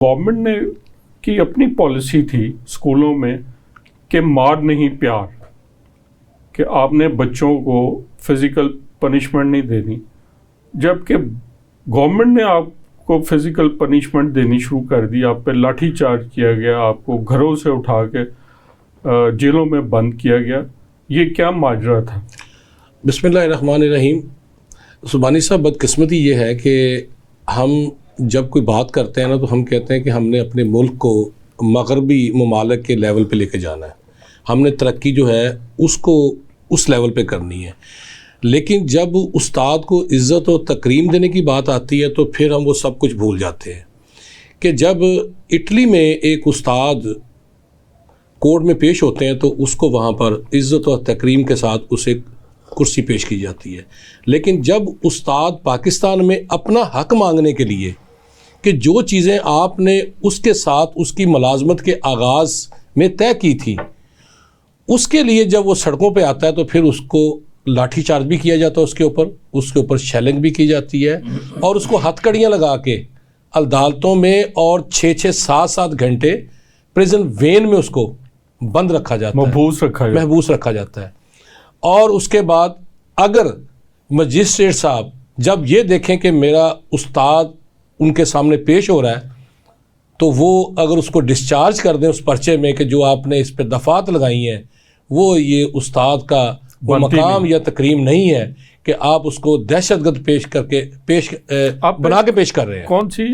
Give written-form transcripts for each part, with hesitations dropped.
Government نے کی اپنی پالیسی تھی اسکولوں میں کہ مار نہیں پیار، کہ آپ نے بچوں کو فزیکل پنشمنٹ نہیں دینی، جبکہ گورنمنٹ نے آپ کو فزیکل پنشمنٹ دینی شروع کر دی، آپ پہ لاٹھی چارج کیا گیا، آپ کو گھروں سے اٹھا کے جیلوں میں بند کیا گیا. یہ کیا ماجرا تھا؟ بسم اللہ الرحمن الرحیم. سبحانی صاحب، بدقسمتی یہ ہے کہ ہم جب کوئی بات کرتے ہیں نا تو ہم کہتے ہیں کہ ہم نے اپنے ملک کو مغربی ممالک کے لیول پہ لے کے جانا ہے، ہم نے ترقی جو ہے اس کو اس لیول پہ کرنی ہے. لیکن جب استاد کو عزت و تکریم دینے کی بات آتی ہے تو پھر ہم وہ سب کچھ بھول جاتے ہیں. کہ جب اٹلی میں ایک استاد کورٹ میں پیش ہوتے ہیں تو اس کو وہاں پر عزت و تکریم کے ساتھ اسے کرسی پیش کی جاتی ہے. لیکن جب استاد پاکستان میں اپنا حق مانگنے کے لیے کہ جو چیزیں آپ نے اس کے ساتھ اس کی ملازمت کے آغاز میں طے کی تھی، اس کے لیے جب وہ سڑکوں پہ آتا ہے تو پھر اس کو لاٹھی چارج بھی کیا جاتا ہے، اس کے اوپر شیلنگ بھی کی جاتی ہے، اور اس کو ہتھ کڑیاں لگا کے عدالتوں میں اور 6-7 گھنٹے پریزن وین میں اس کو بند رکھا جاتا ہے، محبوس رکھا جاتا ہے. اور اس کے بعد اگر مجسٹریٹ صاحب جب یہ دیکھیں کہ میرا استاد ان کے سامنے پیش ہو رہا ہے تو وہ اگر اس کو ڈسچارج کر دیں اس پرچے میں کہ جو آپ نے اس پہ دفعات لگائی ہیں وہ یہ استاد کا وہ مقام یا تکریم نہیں ہے کہ آپ اس کو دہشت گرد بنا کے پیش کر رہے ہیں. کون سی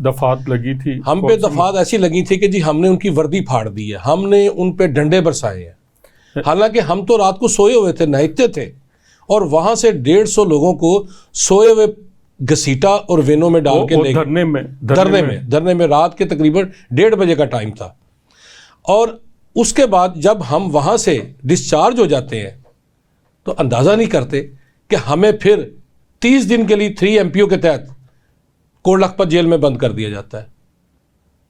دفعات لگی تھی؟ ہم پہ دفعات ایسی لگی تھی کہ جی ہم نے ان کی وردی پھاڑ دی ہے، ہم نے ان پہ ڈنڈے برسائے ہیں، حالانکہ ہم تو رات کو سوئے ہوئے تھے، نہتے تھے، اور وہاں سے 150 لوگوں کو سوئے ہوئے گھسیٹا اور وینوں میں ڈال کے دھرنے میں رات کے تقریباً 1:30 بجے کا ٹائم تھا. اور اس کے بعد جب ہم وہاں سے ڈسچارج ہو جاتے ہیں تو اندازہ نہیں کرتے کہ ہمیں پھر 30 دن کے لیے 3 MPO کے تحت کوٹ لکھپت جیل میں بند کر دیا جاتا ہے،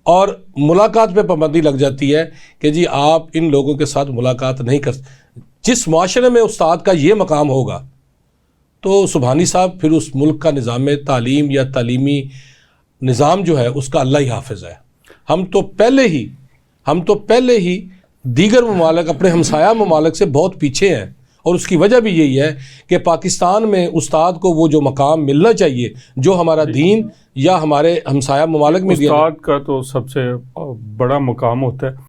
اور ملاقات پہ پابندی لگ جاتی ہے کہ جی آپ ان لوگوں کے ساتھ ملاقات نہیں کر. جس معاشرے میں استاد کا یہ مقام ہوگا تو سبحانی صاحب پھر اس ملک کا نظام تعلیم یا تعلیمی نظام جو ہے اس کا اللہ ہی حافظ ہے. ہم تو پہلے ہی دیگر ممالک، اپنے ہمسایہ ممالک سے بہت پیچھے ہیں، اور اس کی وجہ بھی یہی ہے کہ پاکستان میں استاد کو وہ جو مقام ملنا چاہیے جو ہمارا دین یا ہمارے ہمسایہ ممالک میں استاد کا تو سب سے بڑا مقام ہوتا ہے.